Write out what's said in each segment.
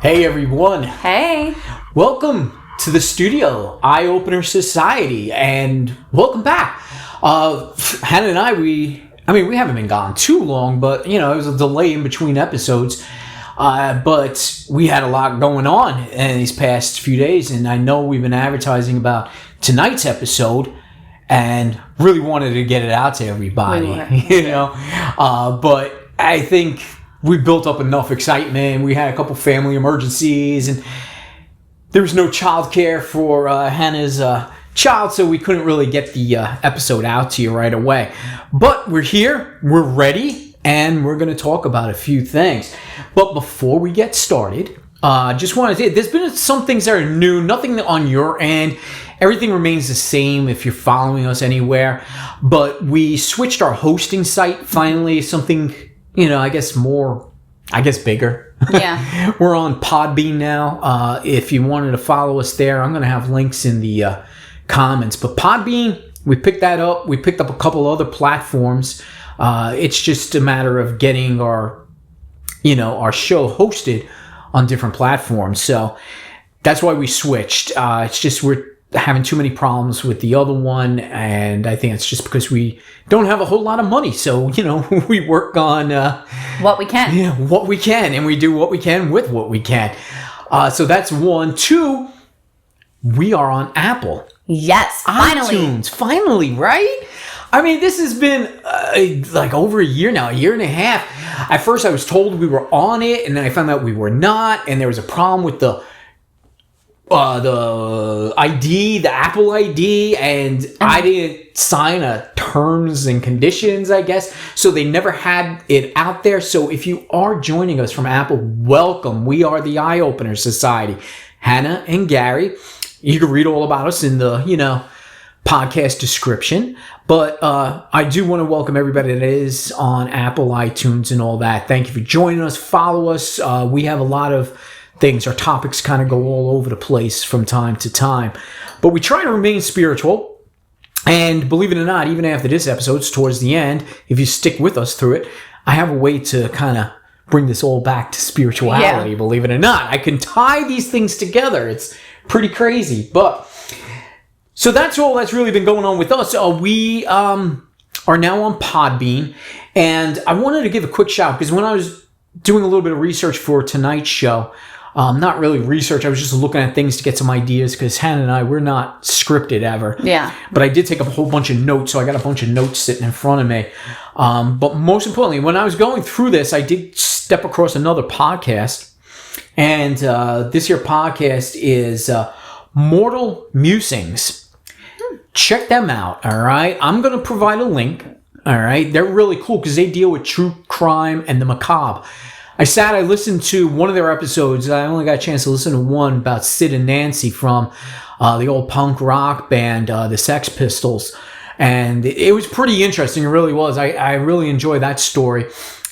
Hey everyone. Hey. Welcome to the studio, Eye Opener Society, and welcome back. Hannah and I, we haven't been gone too long, but it was a delay in between episodes. But we had a lot going on in these past few days, and I know we've been advertising about tonight's episode, and really wanted to get it out to everybody. But I think we built up enough excitement. We had a couple family emergencies, and there was no childcare for Hannah's child, so we couldn't really get the episode out to you right away. But we're here, we're ready, and we're going to talk about a few things. But before we get started, just wanted to say, there's been some things that are new, nothing on your end. Everything remains the same if you're following us anywhere. But we switched our hosting site finally, something, bigger. Yeah. We're on Podbean now. If you wanted to follow us there, I'm going to have links in the comments. But Podbean, we picked that up. We picked up a couple other platforms. It's just a matter of getting our show hosted on different platforms. So that's why we switched. It's just we're having too many problems with the other one, and I think it's just because we don't have a whole lot of money. So, we work on what we can. Yeah, what we can, and we do what we can with what we can. So that's one. Two, we are on Apple. Yes, finally. iTunes, finally, right? I mean, this has been like over a year now, a year and a half. At first, I was told we were on it, and then I found out we were not, and there was a problem with the ID, the Apple ID, and I didn't sign a terms and conditions, I guess. So they never had it out there. So if you are joining us from Apple, welcome. We are the Eye Opener Society. Hannah and Gary. You can read all about us in the, podcast description. But I do want to welcome everybody that is on Apple, iTunes, and all that. Thank you for joining us. Follow us. We have a lot of things. Our topics kind of go all over the place from time to time. But we try to remain spiritual. And believe it or not, even after this episode, it's towards the end, if you stick with us through it, I have a way to kind of bring this all back to spirituality, believe it or not. I can tie these things together. It's pretty crazy. But so that's all that's really been going on with us. We are now on Podbean. And I wanted to give a quick shout because when I was doing a little bit of research for tonight's show, not really research, I was just looking at things to get some ideas because Hannah and I, we're not scripted ever. Yeah. But I did take a whole bunch of notes, so I got a bunch of notes sitting in front of me. But most importantly, when I was going through this, I did step across another podcast. And this here podcast is Mortal Musings. Check them out, all right? I'm going to provide a link, all right? They're really cool because they deal with true crime and the macabre. I listened to one of their episodes. I only got a chance to listen to one about Sid and Nancy from the old punk rock band, the Sex Pistols. And it was pretty interesting. It really was. I really enjoy that story.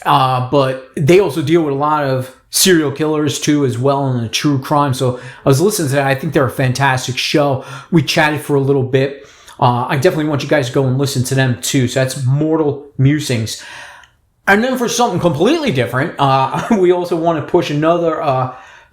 But they also deal with a lot of serial killers too, as well, and the true crime. So I was listening to that. I think they're a fantastic show. We chatted for a little bit. I definitely want you guys to go and listen to them too. So that's Mortal Musings. And then for something completely different, we also want to push another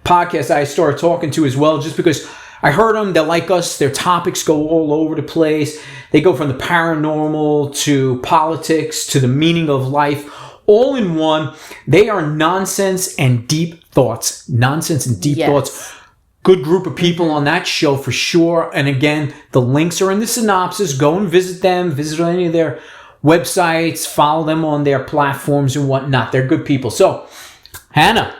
podcast I started talking to as well, just because I heard them. They're like us. Their topics go all over the place. They go from the paranormal to politics to the meaning of life, all in one. They are Nonsense and Deep Thoughts. Nonsense and Deep Thoughts. Good group of people on that show for sure. And again, the links are in the synopsis. Go and visit them. Visit any of their websites. Follow them on their platforms and whatnot. They're good people. So, Hannah.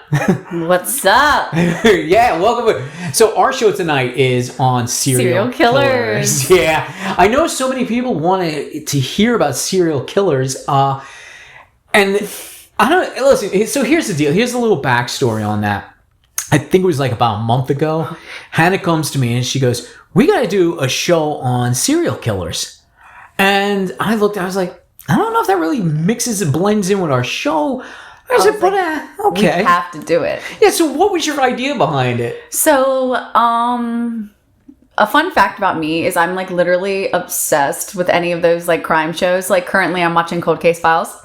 What's up? Yeah, welcome. So our show tonight is on serial killers. Yeah. I know so many people want to hear about serial killers. And I don't listen. So here's the deal. Here's a little backstory on that. I think it was like about a month ago. Hannah comes to me and she goes, "We got to do a show on serial killers." And I looked, I was like, I don't know if that really mixes and blends in with our show. I said, but okay. We have to do it. Yeah, so what was your idea behind it? So, a fun fact about me is I'm like literally obsessed with any of those like crime shows. Like currently I'm watching Cold Case Files.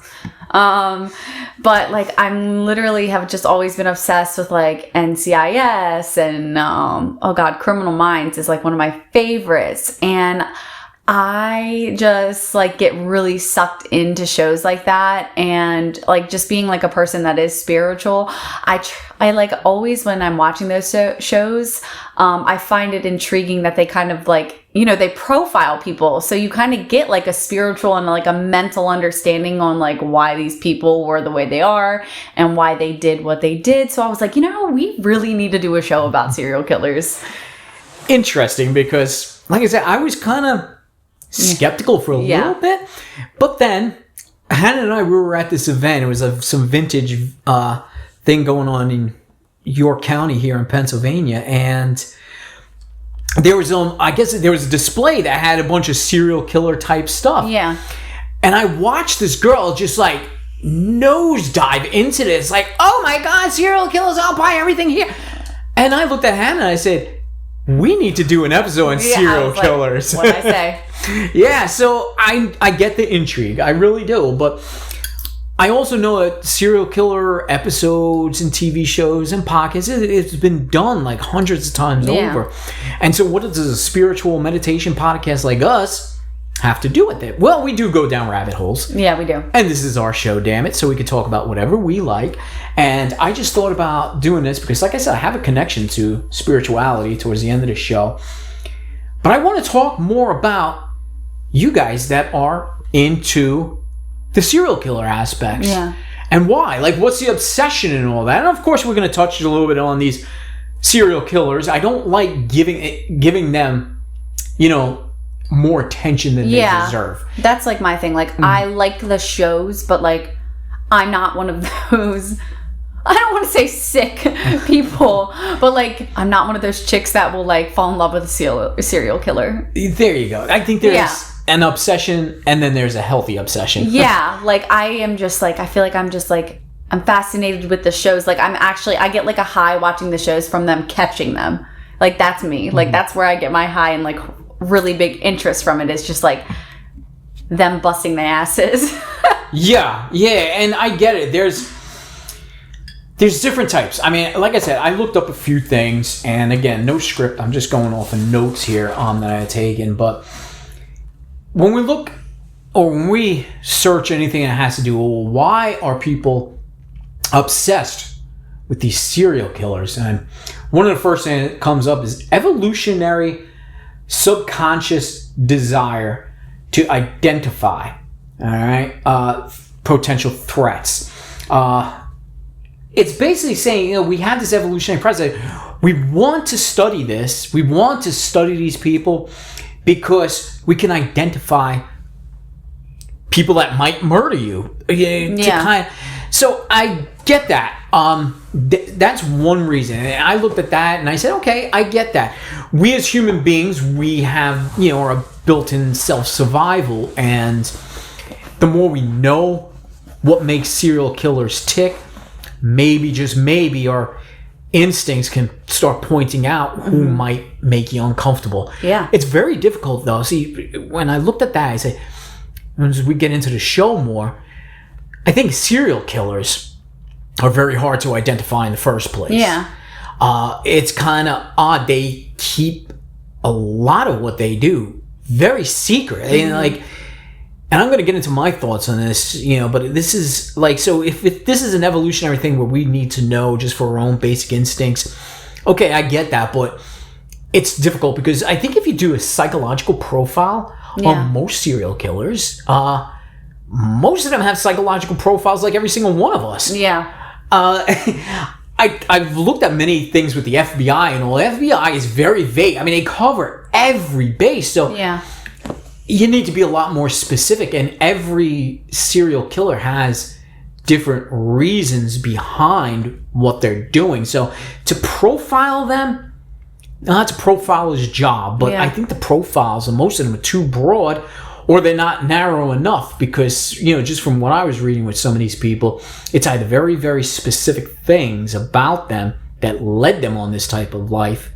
But like I'm literally have just always been obsessed with like NCIS and oh god, Criminal Minds is like one of my favorites, and I just like get really sucked into shows like that. And like just being like a person that is spiritual, I like always when I'm watching those shows, I find it intriguing that they kind of like, you know, they profile people. So you kind of get like a spiritual and like a mental understanding on like why these people were the way they are and why they did what they did. So I was like, you know, we really need to do a show about serial killers. Interesting, because like I said, I was kind of skeptical for a little bit, but then Hannah and I, we were at this event. It was some vintage thing going on in York County here in Pennsylvania, and there was I guess there was a display that had a bunch of serial killer type stuff. Yeah. And I watched this girl just like nosedive into this, like, oh my god, serial killers, I'll buy everything here. And I looked at Hannah and I said, we need to do an episode on serial killers. Like, what'd I say? Yeah, so I get the intrigue. I really do. But I also know that serial killer episodes and TV shows and podcasts, it's been done like hundreds of times over. And so what does a spiritual meditation podcast like us have to do with it? Well, we do go down rabbit holes. Yeah, we do. And this is our show, damn it, so we could talk about whatever we like. And I just thought about doing this because, like I said, I have a connection to spirituality towards the end of the show. But I want to talk more about you guys that are into the serial killer aspects. Yeah. And why? Like, what's the obsession and all that? And of course, we're going to touch a little bit on these serial killers. I don't like giving them, you know, more attention than they deserve. That's like my thing. Like I like the shows, but like I'm not one of those, I don't want to say sick people, but like I'm not one of those chicks that will like fall in love with a serial killer. There you go. I think there's an obsession and then there's a healthy obsession. Yeah, like I am just like, I feel like I'm just like, I'm fascinated with the shows. Like I get like a high watching the shows from them catching them. Like that's me. Like that's where I get my high and like really big interest from it. Is just like them busting their asses. yeah, and I get it. There's different types. I mean, like I said, I looked up a few things, and again, no script. I'm just going off of notes here that I had taken. But when we look or when we search anything that has to do with why are people obsessed with these serial killers, and one of the first things that comes up is evolutionary subconscious desire to identify, all right, potential threats. It's basically saying, you know, we have this evolutionary process. We want to study this. We want to study these people because we can identify people that might murder you. So I get that. That's one reason. And I looked at that and I said, okay, I get that. We as human beings, we have, you know, our built-in self-survival, and the more we know what makes serial killers tick, maybe, just maybe, our instincts can start pointing out who might make you uncomfortable. Yeah. It's very difficult, though. See, when I looked at that, I say, as we get into the show more, I think serial killers are very hard to identify in the first place. Yeah. It's kind of odd. They keep a lot of what they do very secret. And I'm going to get into my thoughts on this, you know, but this is like, so if this is an evolutionary thing where we need to know just for our own basic instincts, okay, I get that, but it's difficult because I think if you do a psychological profile on most serial killers, most of them have psychological profiles like every single one of us. Yeah. I've looked at many things with the FBI and all. The FBI is very vague. I mean, they cover every base. So you need to be a lot more specific. And every serial killer has different reasons behind what they're doing. So to profile them, that's a profiler's job. But I think the profiles, and most of them are too broad, or they're not narrow enough, because, you know, just from what I was reading with some of these people, it's either very, very specific things about them that led them on this type of life,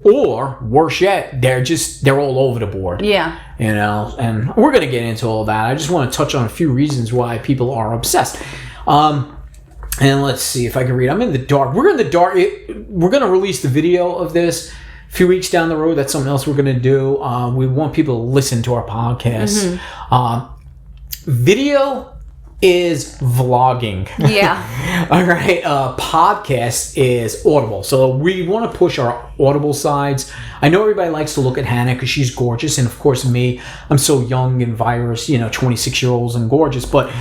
or worse yet, they're all over the board. Yeah. You know, and we're going to get into all that. I just want to touch on a few reasons why people are obsessed. And let's see if I can read. I'm in the dark. We're in the dark. We're going to release the video of this a few weeks down the road. That's something else we're going to do. We want people to listen to our podcast. Video is vlogging. Yeah. All right. Podcast is Audible. So we want to push our Audible sides. I know everybody likes to look at Hannah because she's gorgeous. And of course me, I'm so young and virus, 26-year-olds and gorgeous. But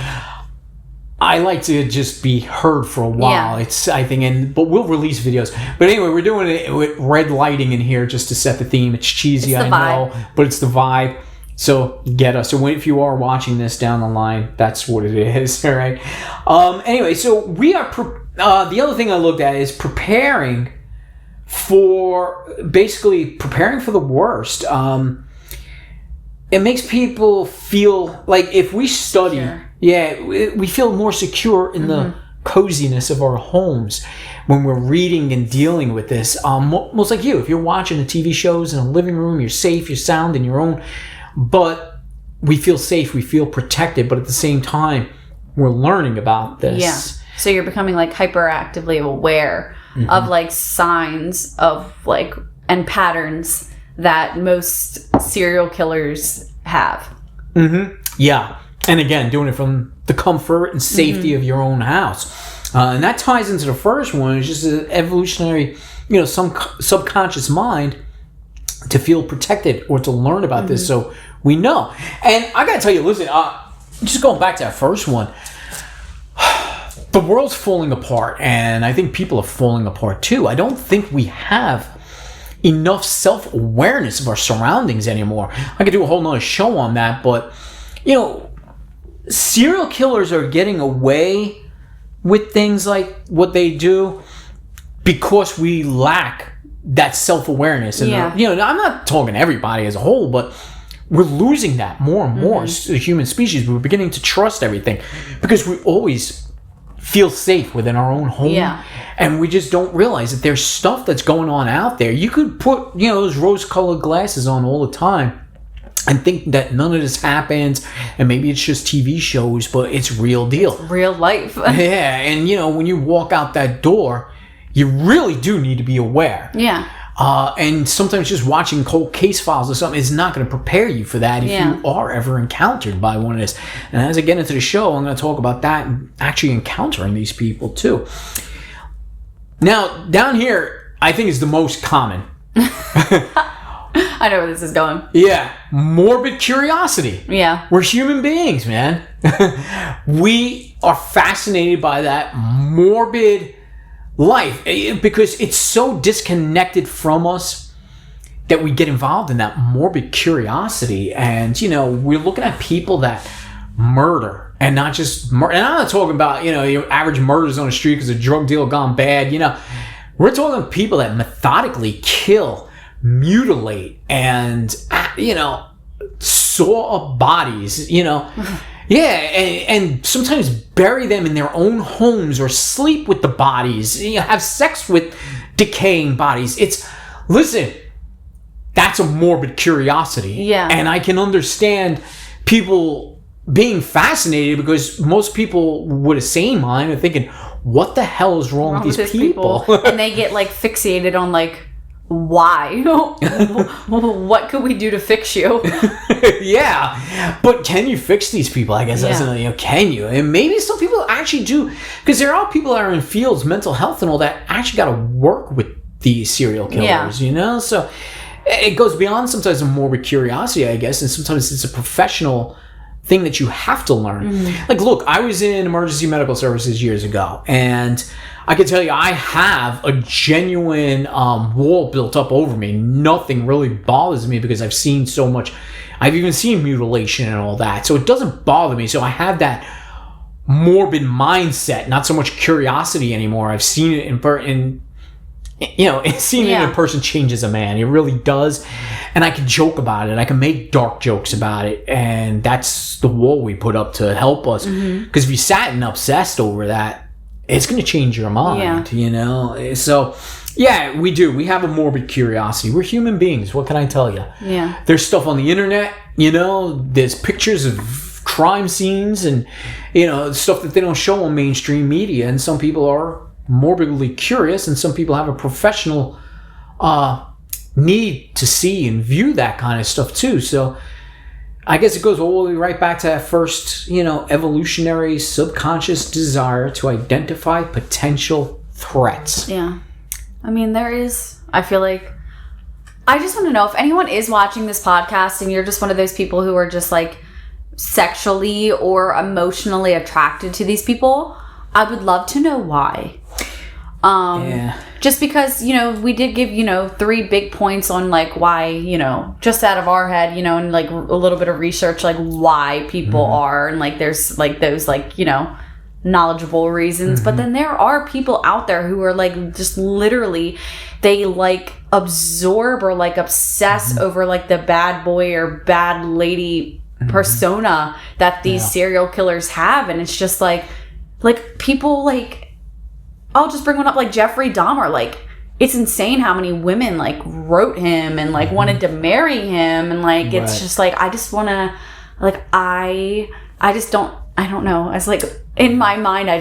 I like to just be heard for a while. Yeah. But we'll release videos. But anyway, we're doing it with red lighting in here just to set the theme. It's cheesy, I know, but it's the vibe. So get us. So if you are watching this down the line, that's what it is. All right. Anyway, so we are. The other thing I looked at is preparing for the worst. It makes people feel like if we study, we feel more secure in the coziness of our homes when we're reading and dealing with this. Most like you, if you're watching the TV shows in a living room, you're safe, you're sound in your own. But we feel safe, we feel protected, but at the same time, we're learning about this. Yeah. So you're becoming like hyperactively aware of like signs of like and patterns that most serial killers have. Yeah. And again, doing it from the comfort and safety of your own house. And that ties into the first one. It's just an evolutionary, some subconscious mind to feel protected or to learn about this, so we know. And I gotta tell you, listen, just going back to that first one, the world's falling apart, and I think people are falling apart too. I don't think we have enough self-awareness of our surroundings anymore. I could do a whole nother show on that, but serial killers are getting away with things like what they do because we lack that self-awareness. And I'm not talking everybody as a whole, but we're losing that more and more as a human species. We're beginning to trust everything because we always feel safe within our own home. And we just don't realize that there's stuff that's going on out there. You could put those rose-colored glasses on all the time and think that none of this happens, and maybe it's just TV shows, but it's real deal. It's real life. Yeah, and when you walk out that door, you really do need to be aware. Yeah. And sometimes just watching cold case files or something is not going to prepare you for that if you are ever encountered by one of this. And as I get into the show, I'm going to talk about that and actually encountering these people too. Now, down here, I think is the most common. I know where this is going. Yeah. Morbid curiosity. Yeah. We're human beings, man. We are fascinated by that morbid life because it's so disconnected from us that we get involved in that morbid curiosity. And we're looking at people that murder, and not just murder. And I'm not talking about your average murders on the street because a drug deal gone bad. We're talking people that methodically kill, mutilate, and saw up bodies. Yeah, and sometimes bury them in their own homes or sleep with the bodies, have sex with decaying bodies. Listen, that's a morbid curiosity. Yeah. And I can understand people being fascinated because most people with a sane mind are thinking, what the hell is wrong with these people? And they get like fixated on like, why? What could we do to fix you? Yeah, but can you fix these people? I guess that's can you? And maybe some people actually do, because there are people that are in fields, mental health and all that, actually got to work with these serial killers. So it goes beyond sometimes a morbid curiosity, I guess, and sometimes it's a professional thing that you have to learn. Like, look, I was in emergency medical services years ago, and I can tell you I have a genuine wall built up over me. Nothing really bothers me because I've seen so much. I've even seen mutilation and all that. So it doesn't bother me. So I have that morbid mindset, not so much curiosity anymore. I've seen it seeing it in a person changes a man. It really does. And I can joke about it. I can make dark jokes about it. And that's the wall we put up to help us. Because if you sat and obsessed over that, it's going to change your mind, So Yeah, we do. We have a morbid curiosity. We're human beings. What can I tell you? Yeah. There's stuff on the internet, there's pictures of crime scenes and, stuff that they don't show on mainstream media. And some people are morbidly curious, and some people have a professional need to see and view that kind of stuff too. So I guess it goes all the way right back to that first, evolutionary subconscious desire to identify potential threats. Yeah. I mean, I feel like, I just want to know if anyone is watching this podcast and you're just one of those people who are just like sexually or emotionally attracted to these people, I would love to know why. Just because, we did give, 3 big points on like why, just out of our head, and like a little bit of research, like why people are, and like there's like those like, knowledgeable reasons. But then there are people out there who are like just literally, they like absorb or like obsess over like the bad boy or bad lady persona that these serial killers have. And it's just like people like, I'll just bring one up, like Jeffrey Dahmer. Like, it's insane how many women like wrote him and like wanted to marry him, and like it's just like, I just want to, like, I don't know. It's like in my mind, I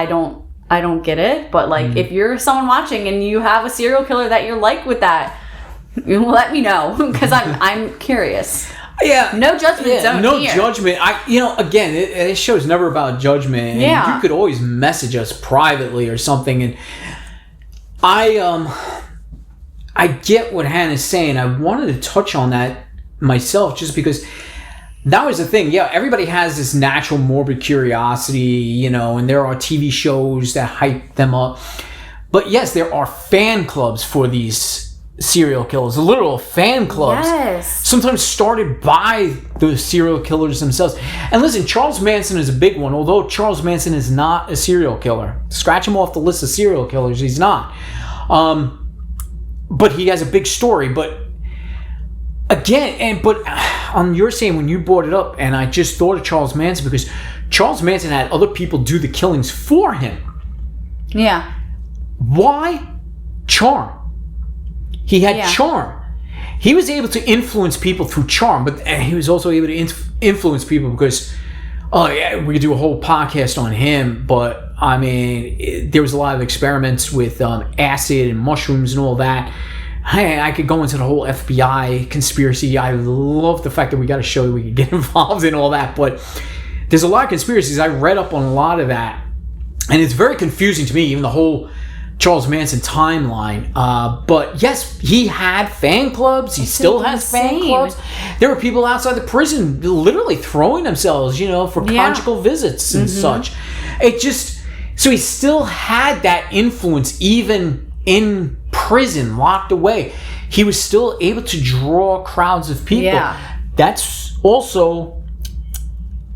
don't get it. But like, if you're someone watching and you have a serial killer that you're like with that, you let me know, because I'm curious. Yeah, no judgment zone. No here. judgment. Again, this show's never about judgment. And you could always message us privately or something. And I get what Hannah's saying. I wanted to touch on that myself, just because that was the thing. Yeah, everybody has this natural morbid curiosity, and there are TV shows that hype them up. But yes, there are fan clubs for these serial killers, literal fan clubs, sometimes started by the serial killers themselves. And listen, Charles Manson is a big one, although Charles Manson is not a serial killer. Scratch him off the list of serial killers, he's not. But he has a big story. But again, but on your saying, when you brought it up, and I just thought of Charles Manson, because Charles Manson had other people do the killings for him. Yeah. Why? Charm. He had charm. He was able to influence people through charm, but he was also able to influence people because, we could do a whole podcast on him, but I mean, there was a lot of experiments with acid and mushrooms and all that. I could go into the whole FBI conspiracy. I love the fact that we got a show that we could get involved in all that, but there's a lot of conspiracies. I read up on a lot of that, and it's very confusing to me, even the whole Charles Manson timeline. But yes, he had fan clubs. He still has fan clubs. There were people outside the prison literally throwing themselves, for conjugal visits and such. So he still had that influence even in prison, locked away. He was still able to draw crowds of people. Yeah. That's also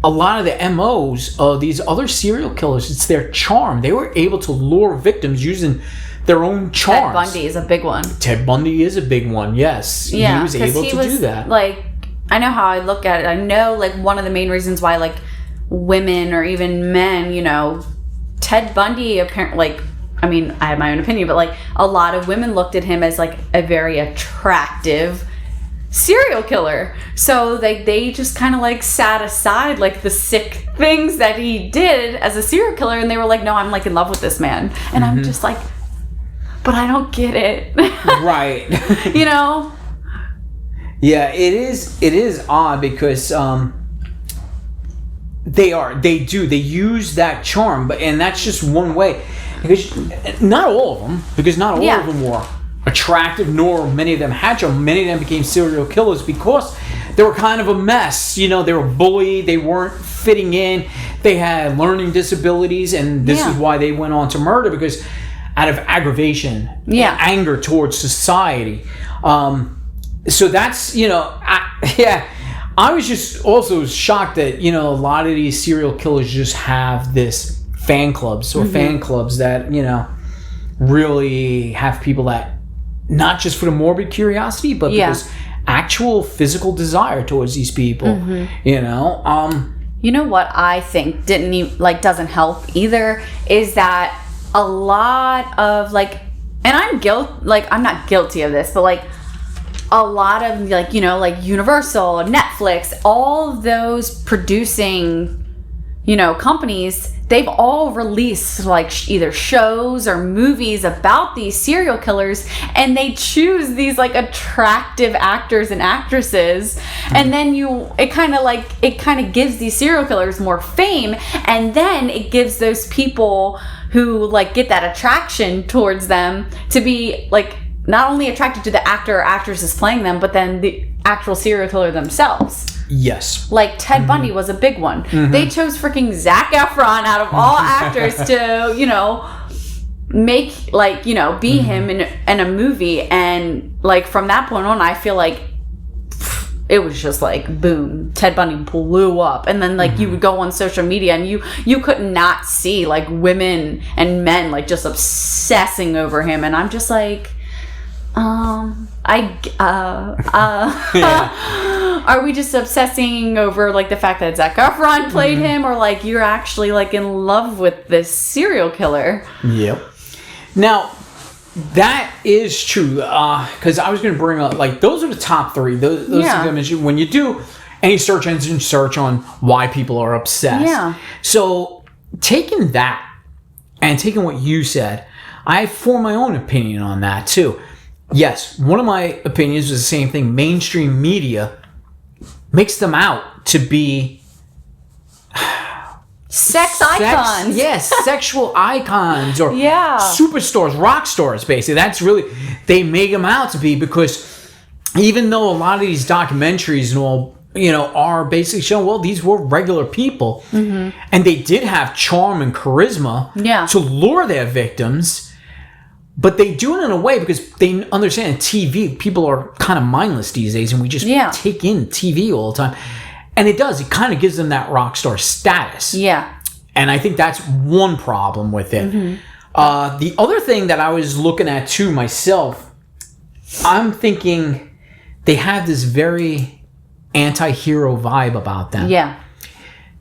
a lot of the MOs of these other serial killers. It's their charm. They were able to lure victims using their own charms. Ted Bundy is a big one. Ted Bundy is a big one, yes. Yeah, he was able to do that. Like, I know how I look at it. I know, like, one of the main reasons why, like, women or even men, Ted Bundy, apparently, like, I mean, I have my own opinion, but, like, a lot of women looked at him as, like, a very attractive serial killer. So they just kind of like sat aside like the sick things that he did as a serial killer, and they were like, no, I'm like in love with this man. And I'm just like, but I don't get it. Right. Yeah, it is odd because they use that charm, and that's just one way, because not all of them were attractive, nor many of them had charm. Many of them became serial killers because they were kind of a mess. They were bullied, they weren't fitting in, they had learning disabilities, and this is why they went on to murder, because out of aggravation and anger towards society. So that's, I was just also shocked that, a lot of these serial killers just have this fan clubs or fan clubs that, really have people that, not just for the morbid curiosity, but because actual physical desire towards these people, You know what I think doesn't help either is that a lot of like and I'm not guilty of this, but like a lot of like, you know, like Universal, Netflix, all of those producing, you know, companies, they've all released like either shows or movies about these serial killers, and they choose these like attractive actors and actresses, and then it kind of gives these serial killers more fame, and then it gives those people who like get that attraction towards them to be like not only attracted to the actor or actresses playing them, but then the actual serial killer themselves. Yes. Like Ted Bundy was a big one. They chose freaking Zac Efron out of all actors to, you know, make like, you know, be him in a movie. And like from that point on, I feel like it was just like boom, Ted Bundy blew up. And then like you would go on social media and you could not see like women and men like just obsessing over him. And I'm just like, are we just obsessing over like the fact that Zac Efron played him, or like you're actually like in love with this serial killer? Yep. Now that is true, because I was going to bring up like those are the top three. Those things I mentioned. When you do any search engine search on why people are obsessed, so taking that and taking what you said, I form my own opinion on that too. Yes, one of my opinions is the same thing. Mainstream media makes them out to be sex icons. Yes, sexual icons or superstars, rock stars, basically. That's really, they make them out to be, because even though a lot of these documentaries and all, you know, are basically showing, well, these were regular people, and they did have charm and charisma to lure their victims. But they do it in a way because they understand TV, people are kind of mindless these days, and we just take in TV all the time. And it kind of gives them that rock star status. Yeah. And I think that's one problem with it. The other thing that I was looking at too myself, I'm thinking they have this very anti-hero vibe about them. Yeah.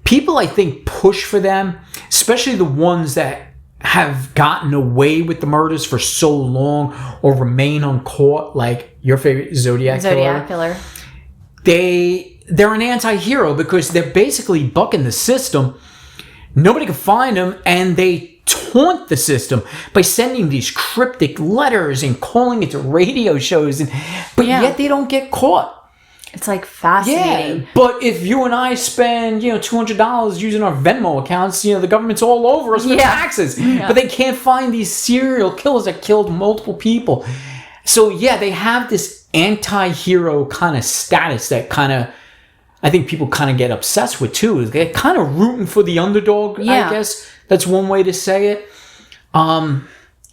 People, I think, push for them, especially the ones that have gotten away with the murders for so long or remain uncaught, like your favorite Zodiac killer. They're an anti-hero because they're basically bucking the system. Nobody can find them, and they taunt the system by sending these cryptic letters and calling it to radio shows, but yet they don't get caught. It's like fascinating. Yeah, but if you and I spend, you know, $200 using our Venmo accounts, you know, the government's all over us for taxes. But they can't find these serial killers that killed multiple people. So they have this anti-hero kind of status that kind of, I think people kind of get obsessed with too. They're kind of rooting for the underdog, I guess. That's one way to say it. I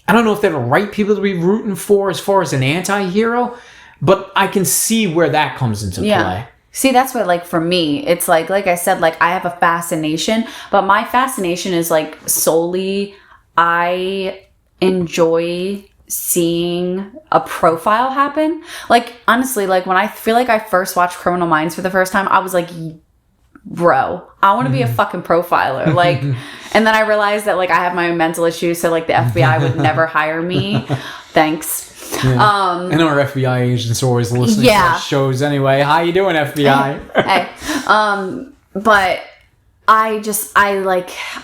don't know if they're the right people to be rooting for as far as an anti-hero, but I can see where that comes into play. See, that's what, like, for me, it's like I said, like, I have a fascination, but my fascination is, like, solely, I enjoy seeing a profile happen. Like, honestly, like, when I feel like I first watched Criminal Minds for the first time, I was like, bro, I want to be a fucking profiler. Like, and then I realized that, like, I have my own mental issues, so, like, the FBI would never hire me. Thanks. Yeah. I know our FBI agents are always listening to our shows anyway. How you doing, FBI? Hey. But I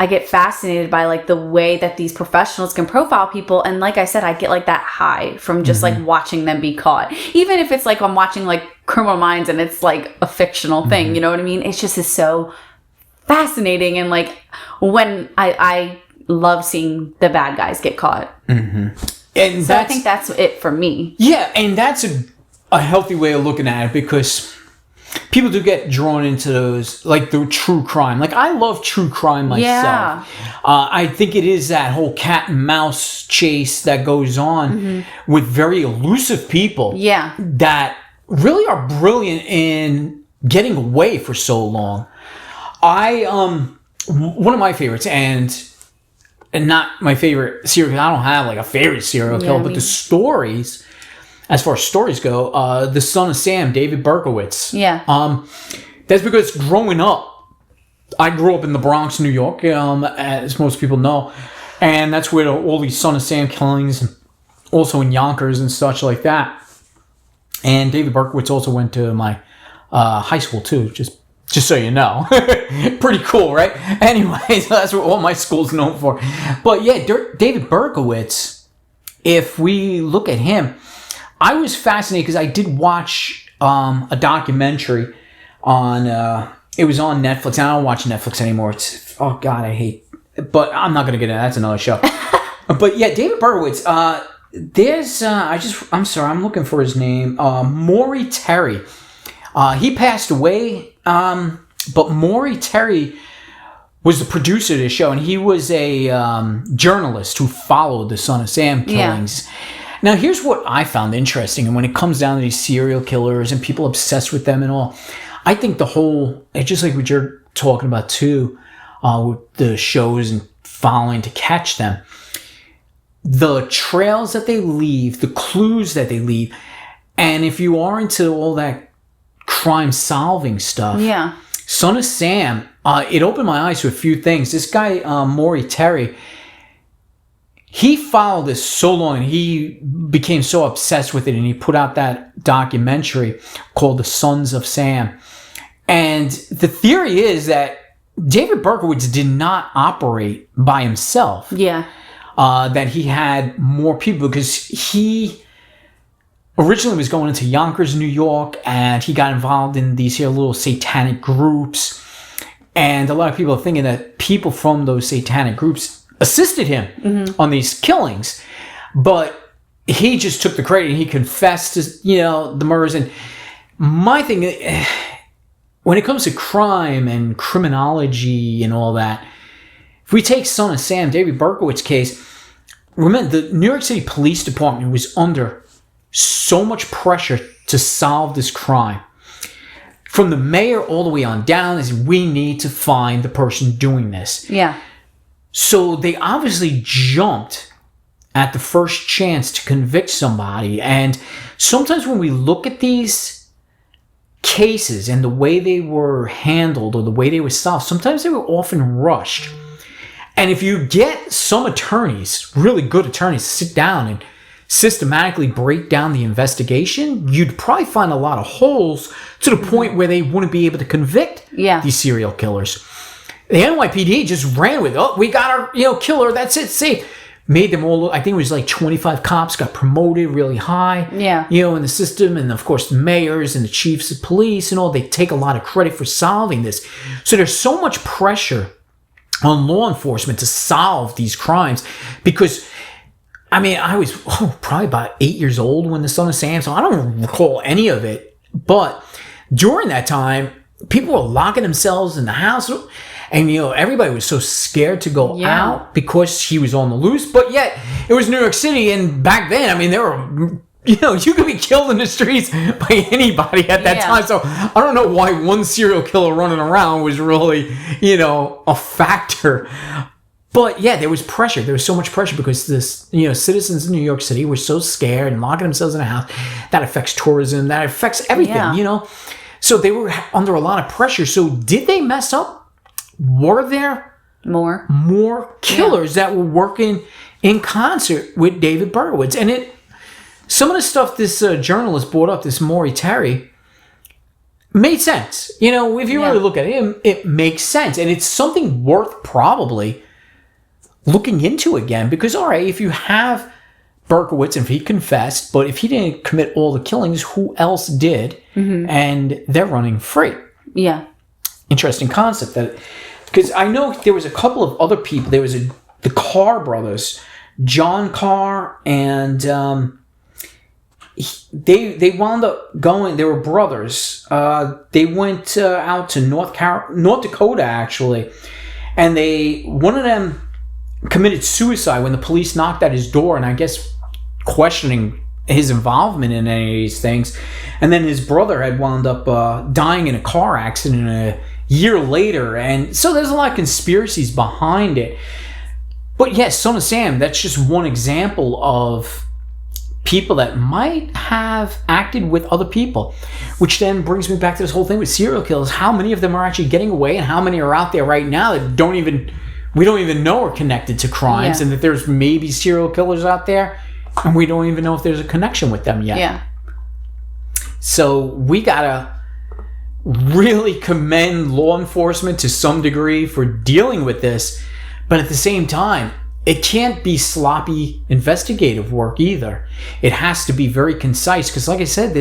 get fascinated by like the way that these professionals can profile people, and like I said, I get like that high from just like watching them be caught. Even if it's like I'm watching like Criminal Minds and it's like a fictional thing, you know what I mean? It's just is so fascinating, and like when I love seeing the bad guys get caught. And so I think that's it for me. Yeah, and that's a healthy way of looking at it, because people do get drawn into those, like the true crime. Like, I love true crime myself. Yeah. I think it is that whole cat and mouse chase that goes on with very elusive people that really are brilliant in getting away for so long. One of my favorites, and not my favorite serial killer. I don't have like a favorite serial killer, but the stories, as far as stories go, the Son of Sam, David Berkowitz. Yeah. That's because growing up, I grew up in the Bronx, New York, as most people know, and that's where all these Son of Sam killings also in Yonkers and such like that. And David Berkowitz also went to my high school too, just so you know. Pretty cool, right? Anyway, so that's what all my school's known for. But yeah, David Berkowitz, if we look at him, I was fascinated because I did watch a documentary on, it was on Netflix. I don't watch Netflix anymore. It's, oh God, I hate, but I'm not going to get into that. That's another show. But yeah, David Berkowitz, I'm sorry, I'm looking for his name. Maury Terry. He passed away, but Maury Terry was the producer of the show, and he was a journalist who followed the Son of Sam killings. Yeah. Now, here's what I found interesting, and when it comes down to these serial killers and people obsessed with them and all, I think it's just like what you're talking about too, with the shows and following to catch them. The trails that they leave, the clues that they leave, and if you are into all that crime-solving stuff, Son of Sam, it opened my eyes to a few things. This guy, Maury Terry, he followed this so long, and he became so obsessed with it, and he put out that documentary called The Sons of Sam. And the theory is that David Berkowitz did not operate by himself. Yeah. That he had more people, because he originally was going into Yonkers, New York, and he got involved in these here little satanic groups. And a lot of people are thinking that people from those satanic groups assisted him on these killings. But he just took the credit and he confessed to, the murders. And my thing, when it comes to crime and criminology and all that, if we take Son of Sam, David Berkowitz's case, remember the New York City Police Department was under so much pressure to solve this crime. From the mayor all the way on down is, we need to find the person doing this. Yeah. So they obviously jumped at the first chance to convict somebody. And sometimes when we look at these cases and the way they were handled or the way they were solved, sometimes they were often rushed. And if you get some attorneys, really good attorneys, sit down and systematically break down the investigation, you'd probably find a lot of holes to the point where they wouldn't be able to convict these serial killers. The NYPD just ran with, we got our killer, that's it, see. Made them all, I think it was like 25 cops got promoted really high, in the system. And of course, the mayors and the chiefs of police and all, they take a lot of credit for solving this. So there's so much pressure on law enforcement to solve these crimes, because I was probably about 8 years old when the Son of Sam, so I don't recall any of it. But during that time, people were locking themselves in the house, and everybody was so scared to go out because he was on the loose. But yet it was New York City, and back then, there were, you could be killed in the streets by anybody at that time. So I don't know why one serial killer running around was really, a factor. But yeah, there was pressure. There was so much pressure because this, citizens in New York City were so scared and locking themselves in a house. That affects tourism. That affects everything, So they were under a lot of pressure. So did they mess up? Were there more killers that were working in concert with David Berkowitz? And some of the stuff this journalist brought up, this Maury Terry, made sense. If you really look at him, it makes sense. And it's something worth probably looking into again, because all right, if you have Berkowitz, and if he confessed, but if he didn't commit all the killings, who else did? And they're running free. Yeah. Interesting concept, that because I know there was a couple of other people. There was the Carr brothers, John Carr, and they wound up going. They were brothers. They went out to North Dakota actually, and one of them committed suicide when the police knocked at his door, and I guess questioning his involvement in any of these things. And then his brother had wound up dying in a car accident a year later. And so there's a lot of conspiracies behind it. But yes, Son of Sam, that's just one example of people that might have acted with other people, which then brings me back to this whole thing with serial killers. How many of them are actually getting away, and how many are out there right now that we don't even know are connected to crimes, and that there's maybe serial killers out there? And we don't even know if there's a connection with them yet. Yeah. So we gotta really commend law enforcement to some degree for dealing with this. But at the same time, it can't be sloppy investigative work either. It has to be very concise. Because like I said,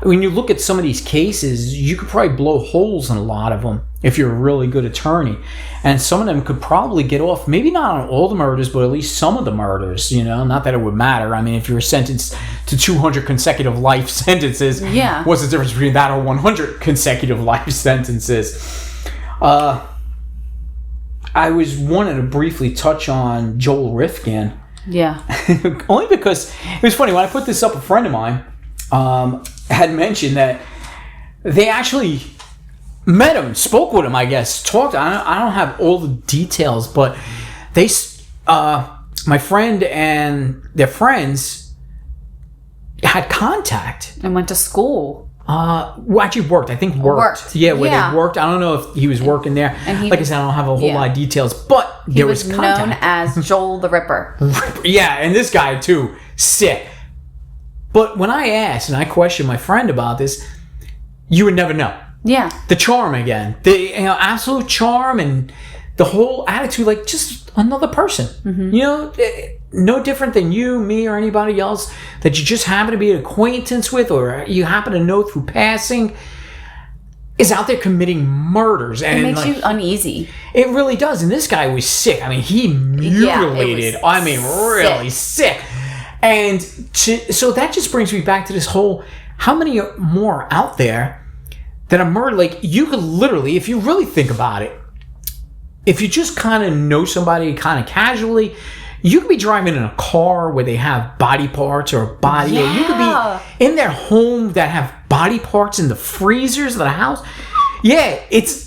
when you look at some of these cases, you could probably blow holes in a lot of them if you're a really good attorney. And some of them could probably get off, maybe not on all the murders, but at least some of the murders, not that it would matter. I mean, if you were sentenced to 200 consecutive life sentences, what's the difference between that or 100 consecutive life sentences? I wanted to briefly touch on Joel Rifkin. Yeah. Only because it was funny. When I put this up, a friend of mine had mentioned that they actually met him, spoke with him, I guess, talked. I don't have all the details, but my friend and their friends had contact. And went to school. Well, actually worked. I think worked. Yeah, where they worked. I don't know if he was working there. And like I said, I don't have a whole lot of details, but there was contact. Known as Joel the Ripper. Yeah, and this guy too, sick. But when I asked and I questioned my friend about this, you would never know. Yeah. The charm again. The absolute charm and the whole attitude, like just another person. Mm-hmm. No different than you, me, or anybody else that you just happen to be an acquaintance with or you happen to know through passing is out there committing murders. And it makes you uneasy. It really does. And this guy was sick. I mean, he mutilated. Really sick. And so that just brings me back to this whole, how many more are out there that are murdered? Like, you could literally, if you really think about it, if you just kind of know somebody kind of casually, you could be driving in a car where they have body parts or a body, or you could be in their home that have body parts in the freezers of the house. Yeah,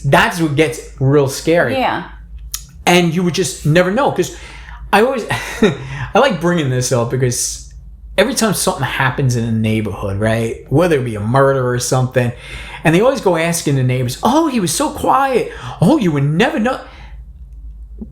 that's what gets real scary. Yeah. And you would just never know, because I always, I like bringing this up because every time something happens in a neighborhood, right, whether it be a murder or something, and they always go asking the neighbors, oh, he was so quiet. Oh, you would never know.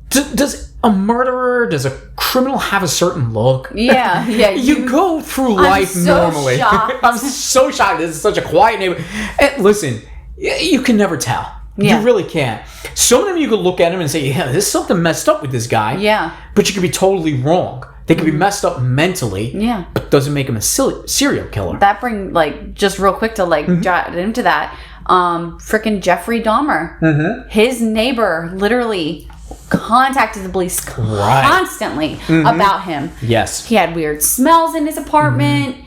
Does a murderer, does a criminal have a certain look? Yeah. You go through life normally. Shocked. I'm so shocked. This is such a quiet neighborhood. And listen, you can never tell. Yeah. You really can't. Some of them you could look at them and say, yeah, there's something messed up with this guy. Yeah. But you could be totally wrong. They could be messed up mentally. Yeah. But doesn't make him a serial killer. That just real quick to jot into that. Frickin' Jeffrey Dahmer. Mm-hmm. His neighbor literally contacted the police constantly about him. Yes. He had weird smells in his apartment. Mm-hmm.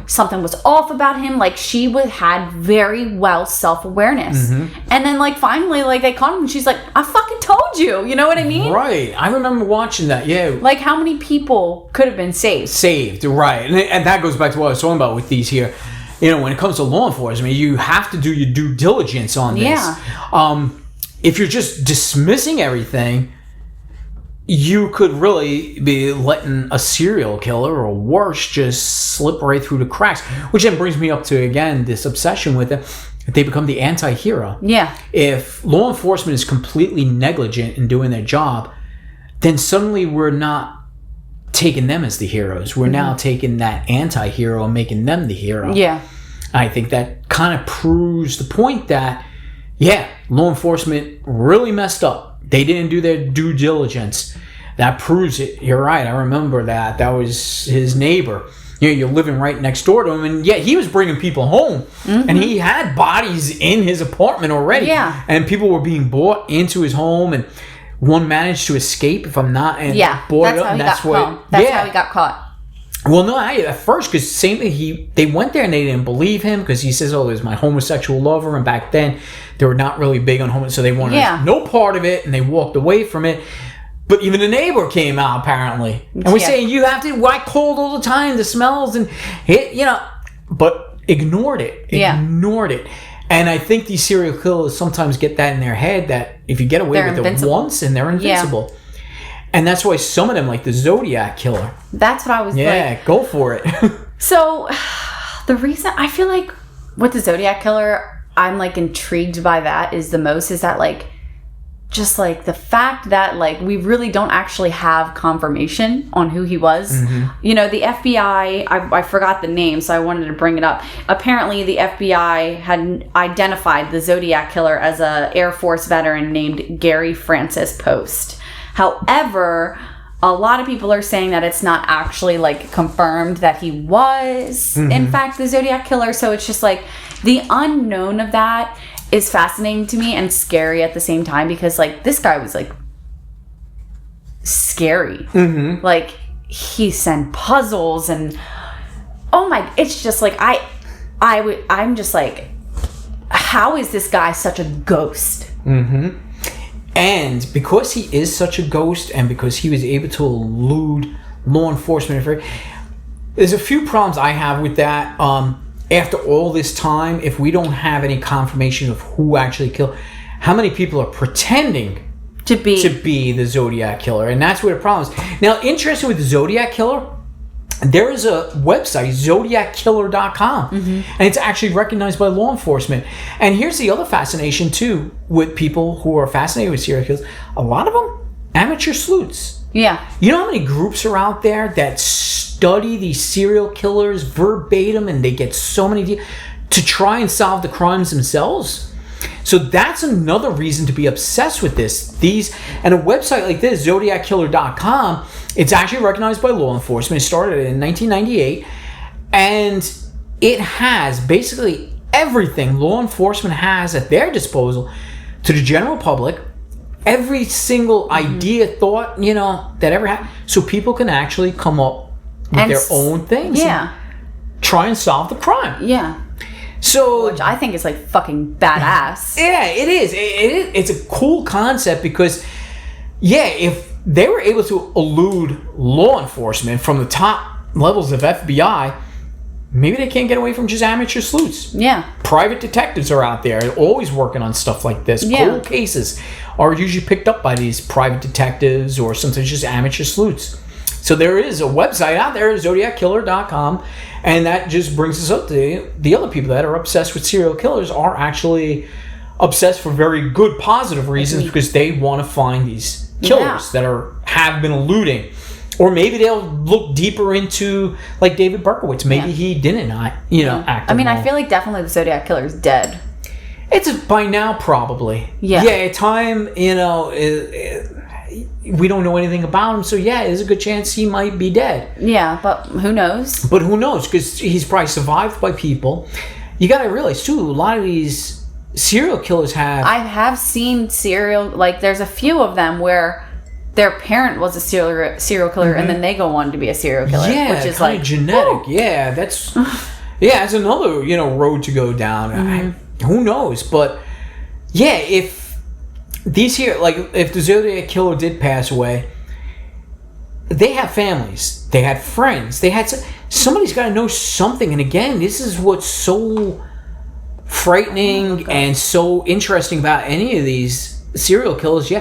Something was off about him. Like, she had very well self-awareness. Mm-hmm. And then, finally, they caught him and she's like, I fucking told you. You know what I mean? Right. I remember watching that, yeah. Like, how many people could have been saved? Saved, right. And that goes back to what I was talking about with these here. When it comes to law enforcement, you have to do your due diligence on this. Yeah. If you're just dismissing everything, you could really be letting a serial killer or worse just slip right through the cracks. Which then brings me up to, again, this obsession with it. They become the anti-hero. Yeah. If law enforcement is completely negligent in doing their job, then suddenly we're not taking them as the heroes. We're now taking that anti-hero and making them the hero. Yeah. I think that kind of proves the point that, law enforcement really messed up. They didn't do their due diligence. That proves it. You're right. I remember that. That was his neighbor. You're living right next door to him. And he was bringing people home. Mm-hmm. And he had bodies in his apartment already. Yeah. And people were being brought into his home. And one managed to escape, if I'm not. And that's how he got caught. Well, no, at first, because same thing, they went there and they didn't believe him because he says, oh, it was my homosexual lover. And back then, they were not really big on homosexuality, so they wanted no part of it, and they walked away from it. But even the neighbor came out, apparently. And we're saying, you have to, why cold all the time, the smells, and but ignored it. Ignored it. And I think these serial killers sometimes get that in their head, that if you get away with it once, and they're invincible. Yeah. And that's why some of them, like the Zodiac Killer. That's what I was go for it. So, the reason I feel like with the Zodiac Killer, I'm intrigued by that is that just like the fact that like we really don't actually have confirmation on who he was. You know, the FBI, I forgot the name, so I wanted to bring it up. Apparently the FBI had identified the Zodiac killer as a Air Force veteran named Gary Francis Post. However, a lot of people are saying that it's not actually like confirmed that he was in fact the Zodiac killer. So it's just like the unknown of that is fascinating to me and scary at the same time, because like this guy was like scary. Like he sent puzzles and it's just like I'm just like, how is this guy such a ghost? And because he is such a ghost, and because he was able to elude law enforcement, there's a few problems I have with that. After all this time, if we don't have any confirmation of who actually killed, how many people are pretending to be the Zodiac killer? And that's where the problem is. Now, interesting with the Zodiac killer, there is a website, zodiackiller.com, and it's actually recognized by law enforcement. And here's the other fascination, too, with people who are fascinated with serial killers. A lot of them, amateur sleuths. Yeah. You know how many groups are out there that study these serial killers verbatim, and they get so many to try and solve the crimes themselves? So that's another reason to be obsessed with this. And a website like this, zodiackiller.com, it's actually recognized by law enforcement. It started in 1998, and it has basically everything law enforcement has at their disposal to the general public. Every single idea, thought, that ever happened, so people can actually come up with their own things. Yeah. And try and solve the crime. Yeah. So, which I think is like fucking badass. Yeah, it is. It's a cool concept because, if they were able to elude law enforcement from the top levels of FBI, maybe they can't get away from just amateur sleuths. Yeah. Private detectives are out there always working on stuff like this. Yeah. Cold cases are usually picked up by these private detectives or sometimes just amateur sleuths. So there is a website out there, zodiackiller.com, and that just brings us up to the other people that are obsessed with serial killers are actually obsessed for very good, positive reasons, because they want to find these killers that have been eluding. Or maybe they'll look deeper into, like David Berkowitz. Maybe he didn't, act. I mean, I feel like definitely the Zodiac killer is dead. It's by now, probably. Yeah. Time, we don't know anything about him, so there's a good chance he might be dead. Yeah, but who knows? Because he's probably survived by people. You got to realize, too, a lot of these serial killers I have seen there's a few of them where their parent was a serial killer, and then they go on to be a serial killer. Yeah, which is like genetic. Woo! Yeah, that's another road to go down. Who knows? But if if the Zodiac killer did pass away, they have families, they had friends, somebody's got to know something. And again, this is what's so frightening and so interesting about any of these serial killers.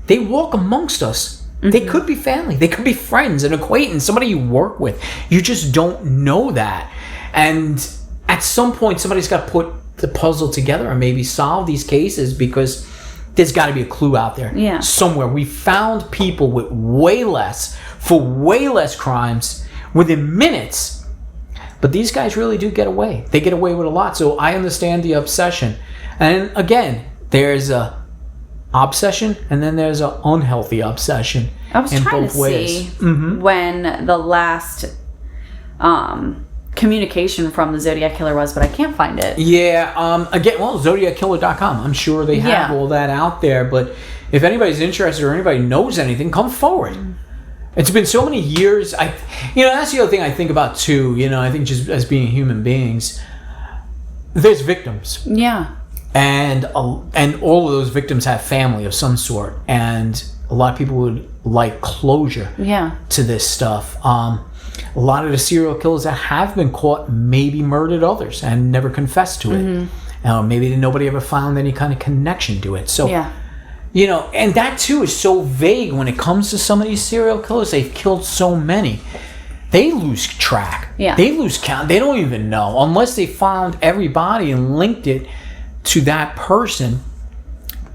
They walk amongst us. They could be family. They could be friends, an acquaintance, somebody you work with. You just don't know that. And at some point, somebody's got to put the puzzle together and maybe solve these cases, because there's got to be a clue out there somewhere. We found people with way less crimes within minutes. But these guys really do get away. They get away with a lot. So I understand the obsession. And again, there's a obsession, and then there's an unhealthy obsession. I was trying to see when the last communication from the Zodiac killer was, but I can't find it. Again, zodiackiller.com. I'm sure they have all that out there, but if anybody's interested or anybody knows anything, come forward. It's been so many years. That's the other thing I think about too. I think just as being human beings, there's victims. Yeah. And all of those victims have family of some sort, and a lot of people would like closure to this stuff. A lot of the serial killers that have been caught maybe murdered others and never confessed to it. Maybe nobody ever found any kind of connection to it. So, and that too is so vague when it comes to some of these serial killers. They've killed so many. They lose track. Yeah. They lose count. They don't even know. Unless they found everybody and linked it to that person,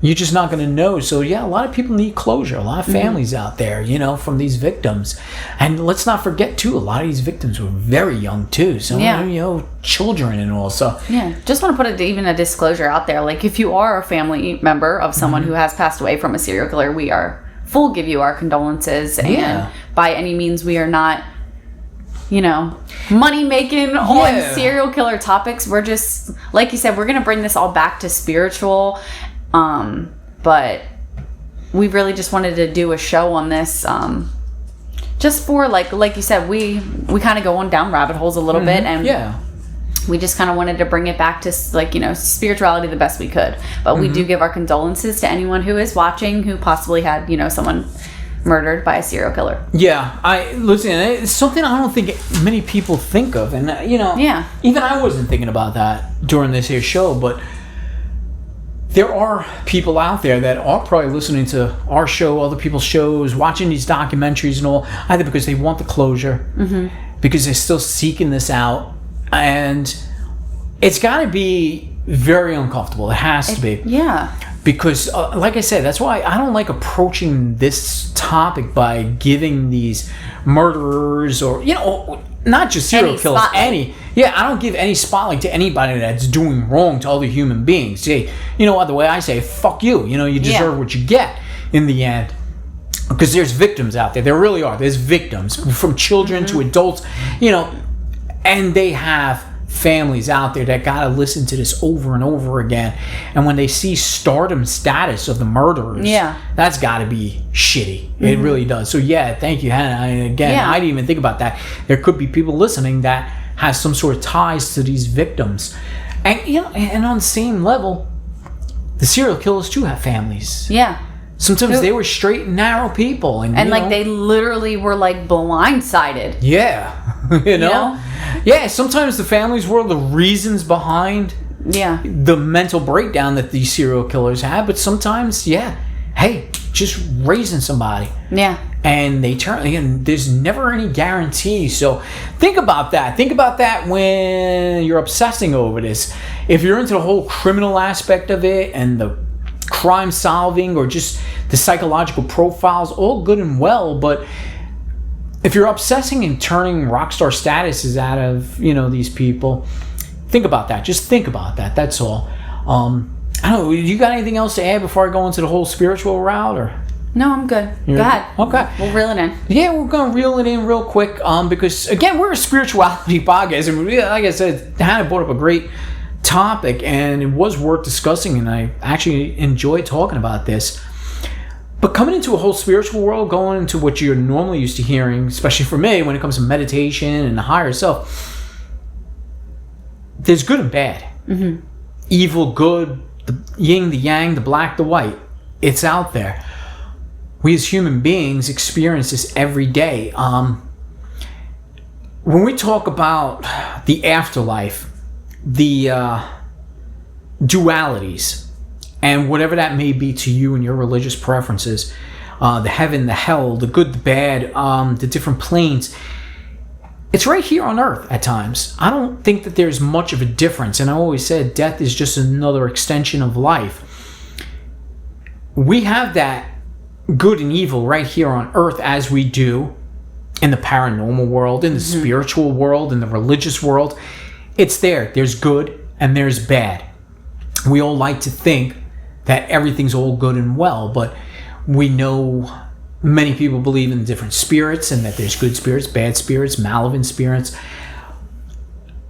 You're just not going to know. So yeah, a lot of people need closure. A lot of families out there, from these victims. And let's not forget too, a lot of these victims were very young too. So, children and all. So yeah, just want to put even a disclosure out there. Like, if you are a family member of someone who has passed away from a serial killer, we are give you our condolences. And by any means, we are not, money making on serial killer topics. We're just, like you said, we're going to bring this all back to spiritual. But we really just wanted to do a show on this, just for like you said, we kind of go on down rabbit holes a little bit, and we just kind of wanted to bring it back to spirituality the best we could. But we do give our condolences to anyone who is watching who possibly had someone murdered by a serial killer. Listen, it's something I don't think many people think of, and even I wasn't thinking about that during this here show, but there are people out there that are probably listening to our show, other people's shows, watching these documentaries and all, either because they want the closure, because they're still seeking this out, and it's got to be very uncomfortable. It has to be. Yeah. Because, like I said, that's why I don't like approaching this topic by giving these murderers or, not just serial killers, I don't give any spotlight to anybody that's doing wrong to other human beings. Hey, the way I say, fuck you. You deserve what you get in the end. Because there's victims out there. There really are. There's victims, from children to adults, and they have families out there that gotta listen to this over and over again. And when they see stardom status of the murderers, that's gotta be shitty. It really does. So thank you, Hannah. I didn't even think about that. There could be people listening that has some sort of ties to these victims, and and on the same level, the serial killers too have families. Sometimes they were straight and narrow people, and they literally were blindsided. Sometimes the families were the reasons behind the mental breakdown that these serial killers have, but sometimes just raising somebody, and they turn, again, there's never any guarantee. So think about that when you're obsessing over this. If you're into the whole criminal aspect of it and the crime solving or just the psychological profiles, all good and well, but if you're obsessing and turning rock star statuses out of these people, think about that. Just think about that. That's all. I don't know. You got anything else to add before I go into the whole spiritual route, or? No, I'm good. Go ahead. Okay. We'll reel it in. Yeah, we're going to reel it in real quick, because again, we're a spirituality podcast, and like I said, Hannah brought up a great topic, and it was worth discussing, and I actually enjoyed talking about this. But coming into a whole spiritual world, going into what you're normally used to hearing, especially for me, when it comes to meditation and the higher self, there's good and bad. Evil, good, the yin, the yang, the black, the white. It's out there. We as human beings experience this every day. When we talk about the afterlife, the dualities, and whatever that may be to you and your religious preferences, the heaven, the hell, the good, the bad, the different planes, it's right here on earth at times. I don't think that there's much of a difference, and I always said death is just another extension of life. We have that good and evil right here on earth, as we do in the paranormal world, in the spiritual world, in the religious world. It's there. There's good and there's bad. We all like to think that everything's all good and well, but we know many people believe in different spirits, and that there's good spirits, bad spirits, malevolent spirits.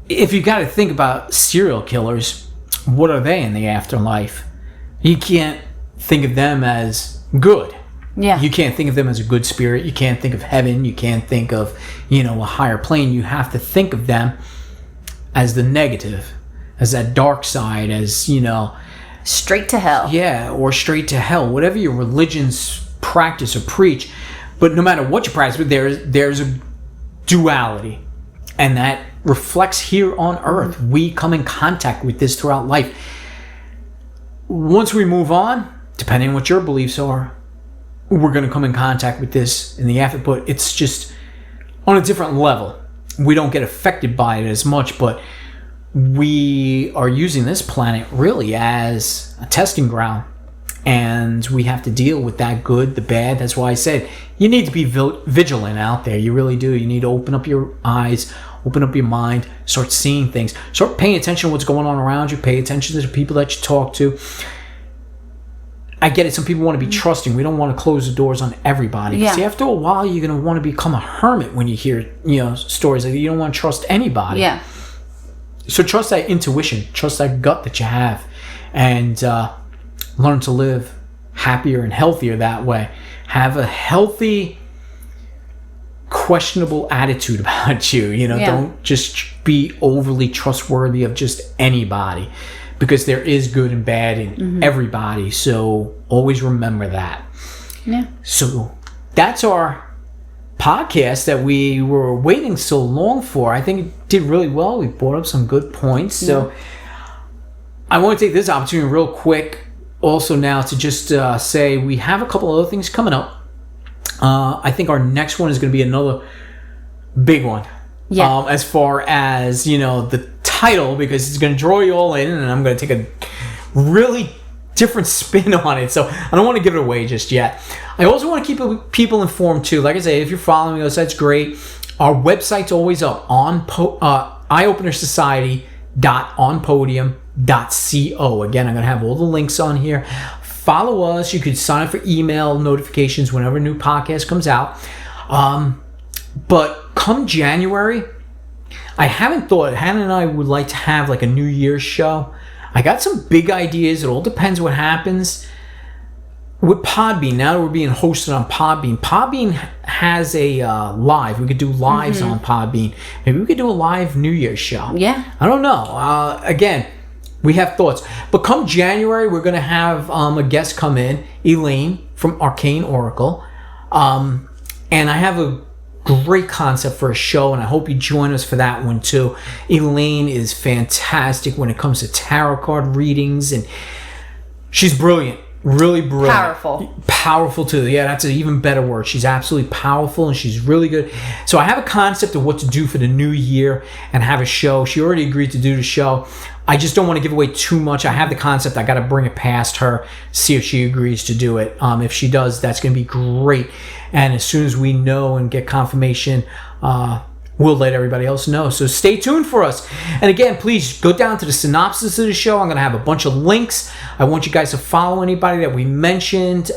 If you got to think about serial killers, what are they in the afterlife? You can't think of them as good. You can't think of them as a good spirit. You can't think of heaven. You can't think of, a higher plane. You have to think of them as the negative, as that dark side, as, straight to hell. Or straight to hell. Whatever your religion's practice or preach. But no matter what you practice, there's a duality. And that reflects here on earth. We come in contact with this throughout life. Once we move on, depending on what your beliefs are, we're going to come in contact with this in the after. But it's just on a different level. We don't get affected by it as much, but we are using this planet really as a testing ground, And we have to deal with that good, the bad. That's why I said you need to be vigilant out there. You really do. You need to open up your eyes, open up your mind, start seeing things. Start paying attention to what's going on around you. Pay attention to the people that you talk to. I get it. Some people want to be trusting. We don't want to close the doors on everybody. Yeah. See, after a while, you're going to want to become a hermit when you hear, stories like that. You don't want to trust anybody. Yeah. So trust that intuition. Trust that gut that you have. And learn to live happier and healthier that way. Have a healthy, questionable attitude about you. Don't just be overly trustworthy of just anybody, because there is good and bad in everybody. So always remember that. Yeah. So that's our podcast that we were waiting so long for. I think it did really well. We brought up some good points. So I want to take this opportunity real quick also now to just say we have a couple other things coming up. I think our next one is going to be another big one. Yeah. As far as, the title, because it's going to draw you all in, and I'm going to take a really different spin on it. So I don't want to give it away just yet. I also want to keep people informed too. Like I say, if you're following us, that's great. Our website's always up on eyeopenersociety.onpodium.co. Again, I'm going to have all the links on here. Follow us. You could sign up for email notifications whenever a new podcast comes out. But come January, I haven't thought, Hannah and I would like to have like a New Year's show. I got some big ideas. It all depends what happens with Podbean. Now that we're being hosted on Podbean has a live. We could do lives on Podbean. Maybe we could do a live New Year's show. Yeah. I don't know. Again, we have thoughts. But come January, we're going to have a guest come in, Elaine from Arcane Oracle. And I have a great concept for a show, and I hope you join us for that one too. Elaine is fantastic when it comes to tarot card readings, and she's brilliant. Really brilliant. Powerful too. Yeah, that's an even better word. She's absolutely powerful, and she's really good. So I have a concept of what to do for the new year and have a show. She already agreed to do the show. I just don't want to give away too much. I have the concept. I got to bring it past her, see if she agrees to do it. If she does, that's going to be great. And as soon as we know and get confirmation, we'll let everybody else know. So stay tuned for us. And again, please go down to the synopsis of the show. I'm going to have a bunch of links. I want you guys to follow anybody that we mentioned,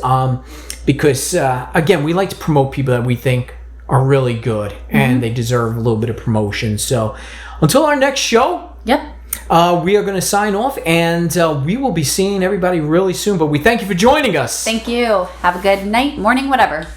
because, again, we like to promote people that we think are really good and they deserve a little bit of promotion. So until our next show, we are going to sign off, and we will be seeing everybody really soon. But we thank you for joining us. Thank you. Have a good night, morning, whatever.